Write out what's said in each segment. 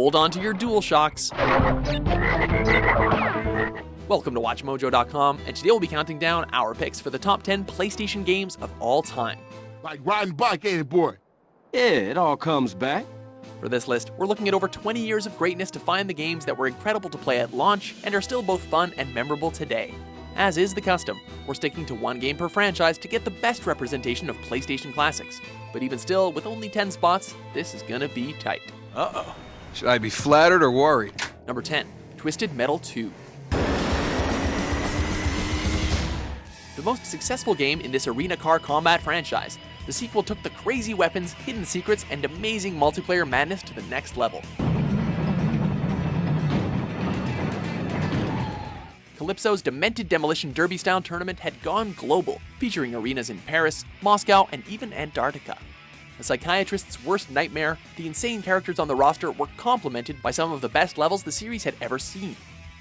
hold on to your DualShocks. Welcome to WatchMojo.com, and today we'll be counting down our picks for the top 10 PlayStation games of all time. Like riding a bike, ain't it, boy? Yeah, it all comes back. For this list, we're looking at over 20 years of greatness to find the games that were incredible to play at launch and are still both fun and memorable today. As is the custom, we're sticking to one game per franchise to get the best representation of PlayStation classics. But even still, with only 10 spots, this is gonna be tight. Uh-oh. Should I be flattered or worried? Number 10, Twisted Metal 2. The most successful game in this arena car combat franchise, the sequel took the crazy weapons, hidden secrets, and amazing multiplayer madness to the next level. Calypso's demented Demolition Derby-style tournament had gone global, featuring arenas in Paris, Moscow, and even Antarctica. A psychiatrist's worst nightmare, the insane characters on the roster were complemented by some of the best levels the series had ever seen.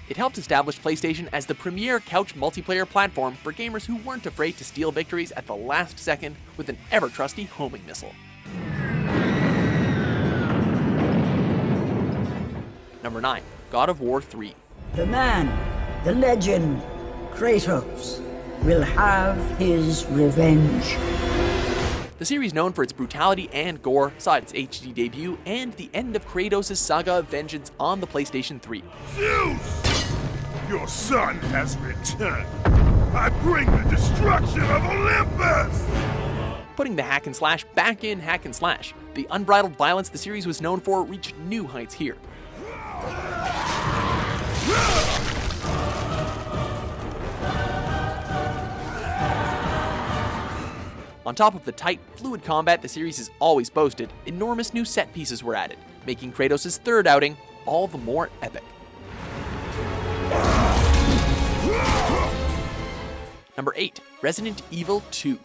It helped establish PlayStation as the premier couch multiplayer platform for gamers who weren't afraid to steal victories at the last second with an ever-trusty homing missile. Number 9, God of War 3. The man, the legend, Kratos, will have his revenge. The series, known for its brutality and gore, saw its HD debut and the end of Kratos' saga of vengeance on the PlayStation 3. Zeus! Your son has returned. I bring the destruction of Olympus! Putting the hack and slash back in hack and slash, the unbridled violence the series was known for reached new heights here. On top of the tight, fluid combat the series has always boasted, enormous new set pieces were added, making Kratos' third outing all the more epic. Number 8, Resident Evil 2.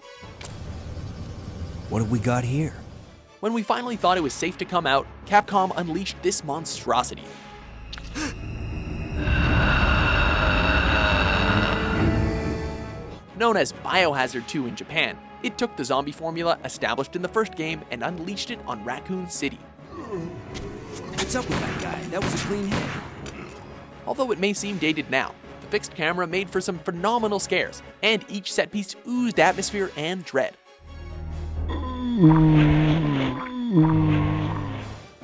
What have we got here? When we finally thought it was safe to come out, Capcom unleashed this monstrosity. Known as Biohazard 2 in Japan, it took the zombie formula established in the first game and unleashed it on Raccoon City. What's up with that guy? That was a clean hit. Although it may seem dated now, the fixed camera made for some phenomenal scares, and each set piece oozed atmosphere and dread.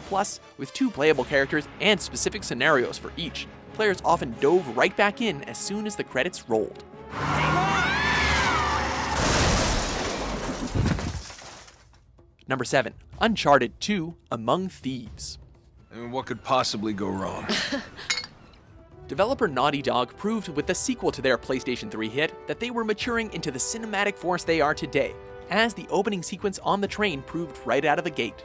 Plus, with 2 playable characters and specific scenarios for each, players often dove right back in as soon as the credits rolled. Number 7, Uncharted 2: Among Thieves. I mean, what could possibly go wrong? Developer Naughty Dog proved with the sequel to their PlayStation 3 hit that they were maturing into the cinematic force they are today, as the opening sequence on the train proved right out of the gate.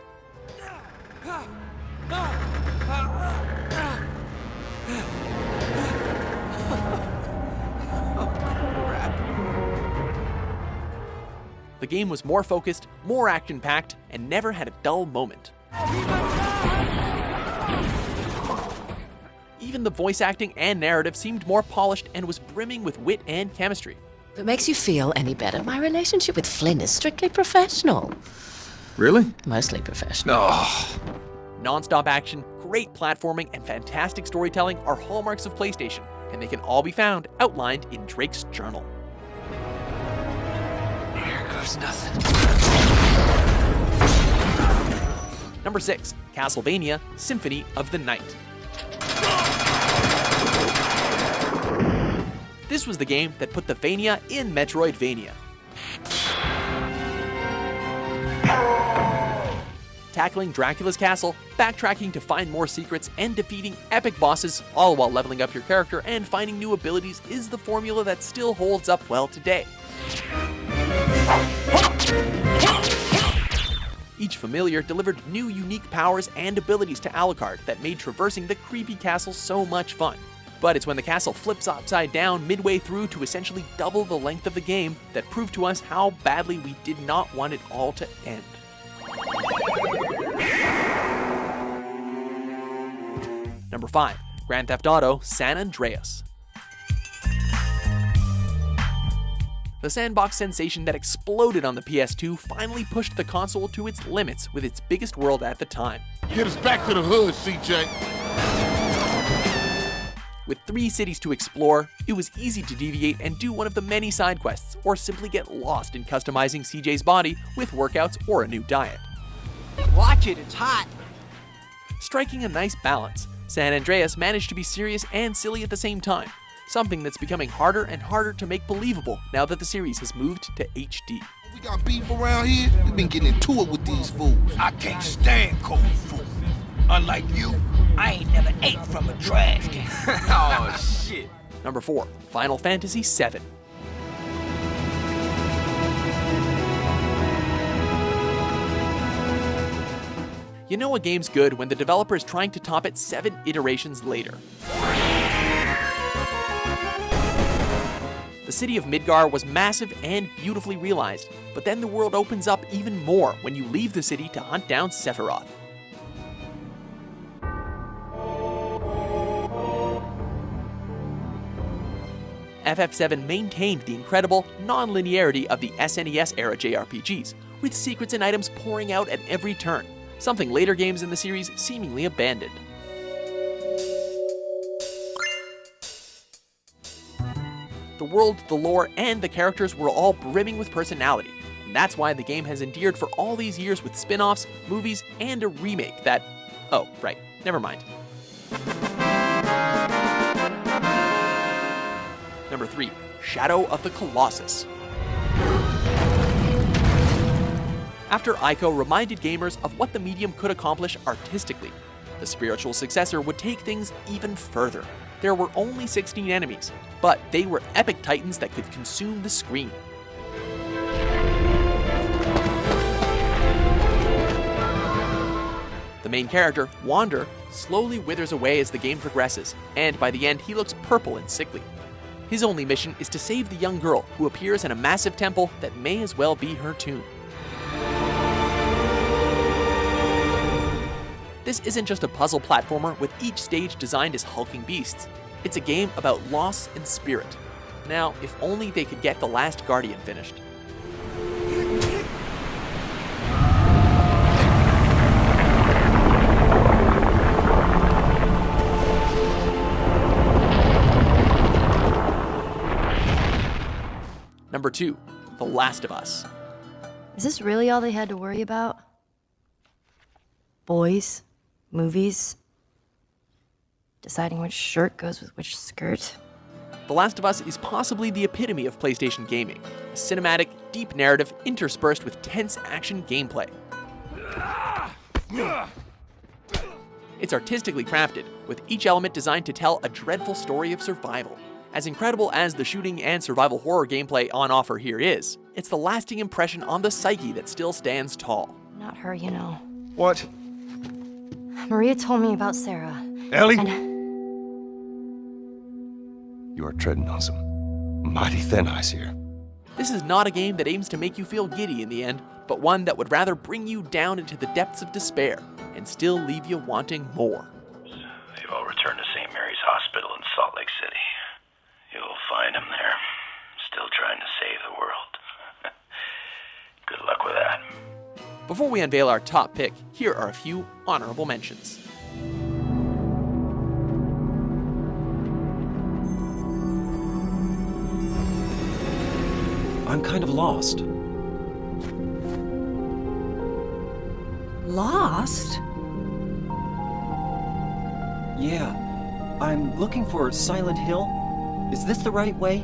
The game was more focused, more action-packed, and never had a dull moment. Even the voice acting and narrative seemed more polished and was brimming with wit and chemistry. If it makes you feel any better, my relationship with Flynn is strictly professional. Really? Mostly professional. Oh. Non-stop action, great platforming, and fantastic storytelling are hallmarks of PlayStation, and they can all be found outlined in Drake's journal. Here goes nothing. Number 6, Castlevania: Symphony of the Night. This was the game that put the Vania in Metroidvania. Tackling Dracula's castle, backtracking to find more secrets, and defeating epic bosses, all while leveling up your character and finding new abilities, is the formula that still holds up well today. Each familiar delivered new unique powers and abilities to Alucard that made traversing the creepy castle so much fun. But it's when the castle flips upside down midway through to essentially double the length of the game that proved to us how badly we did not want it all to end. Number 5, Grand Theft Auto: San Andreas. The sandbox sensation that exploded on the PS2 finally pushed the console to its limits with its biggest world at the time. Get us back to the hood, CJ. With 3 cities to explore, it was easy to deviate and do one of the many side quests, or simply get lost in customizing CJ's body with workouts or a new diet. Watch it, it's hot. Striking a nice balance, San Andreas managed to be serious and silly at the same time, something that's becoming harder and harder to make believable now that the series has moved to HD. We got beef around here. We've been getting into it with these fools. I can't stand cold food. Unlike you, I ain't never ate from a trash can. Oh, shit. Number 4, Final Fantasy VII. You know a game's good when the developer is trying to top it 7 iterations later. The city of Midgar was massive and beautifully realized, but then the world opens up even more when you leave the city to hunt down Sephiroth. FF7 maintained the incredible non-linearity of the SNES-era JRPGs, with secrets and items pouring out at every turn, something later games in the series seemingly abandoned. The world, the lore, and the characters were all brimming with personality, and that's why the game has endured for all these years with spin-offs, movies, and a remake that... Oh, right, never mind. Number 3, Shadow of the Colossus. After Ico reminded gamers of what the medium could accomplish artistically, the spiritual successor would take things even further. There were only 16 enemies, but they were epic titans that could consume the screen. The main character, Wander, slowly withers away as the game progresses, and by the end he looks purple and sickly. His only mission is to save the young girl who appears in a massive temple that may as well be her tomb. This isn't just a puzzle platformer with each stage designed as hulking beasts. It's a game about loss and spirit. Now, if only they could get The Last Guardian finished. Number 2, The Last of Us. Is this really all they had to worry about? Boys? Movies? Deciding which shirt goes with which skirt? The Last of Us is possibly the epitome of PlayStation gaming. A cinematic, deep narrative interspersed with tense action gameplay. It's artistically crafted, with each element designed to tell a dreadful story of survival. As incredible as the shooting and survival horror gameplay on offer here is, it's the lasting impression on the psyche that still stands tall. Not her, you know. What? Maria told me about Sarah. Ellie? And You are treading on some mighty thin ice here. This is not a game that aims to make you feel giddy in the end, but one that would rather bring you down into the depths of despair and still leave you wanting more. They've all returned to St. Mary's Hospital in Salt Lake City. You'll find them there, still trying to save the world. Good luck with that. Before we unveil our top pick, here are a few honorable mentions. I'm kind of lost. Lost? Yeah. I'm looking for Silent Hill. Is this the right way?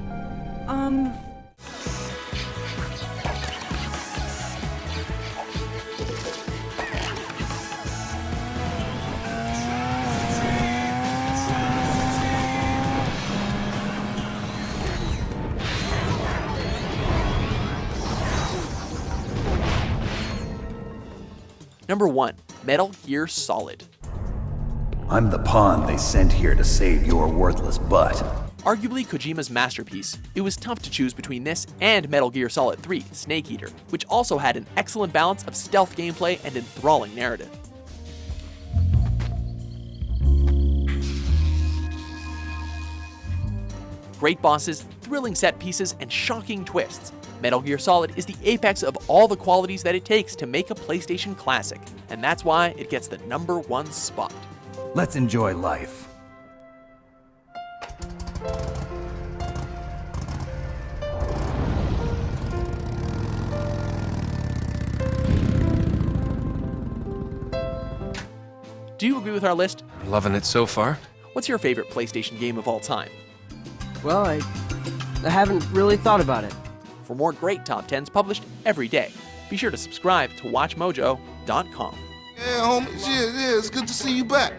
Number 1, Metal Gear Solid. I'm the pawn they sent here to save your worthless butt. Arguably Kojima's masterpiece, it was tough to choose between this and Metal Gear Solid 3, Snake Eater, which also had an excellent balance of stealth gameplay and enthralling narrative. Great bosses, thrilling set pieces, and shocking twists. Metal Gear Solid is the apex of all the qualities that it takes to make a PlayStation classic, and that's why it gets the #1 spot. Let's enjoy life. Do you agree with our list? Loving it so far. What's your favorite PlayStation game of all time? Well, I haven't really thought about it. For more great top 10s published every day, be sure to subscribe to WatchMojo.com. Yeah, homie. Yeah, it's good to see you back.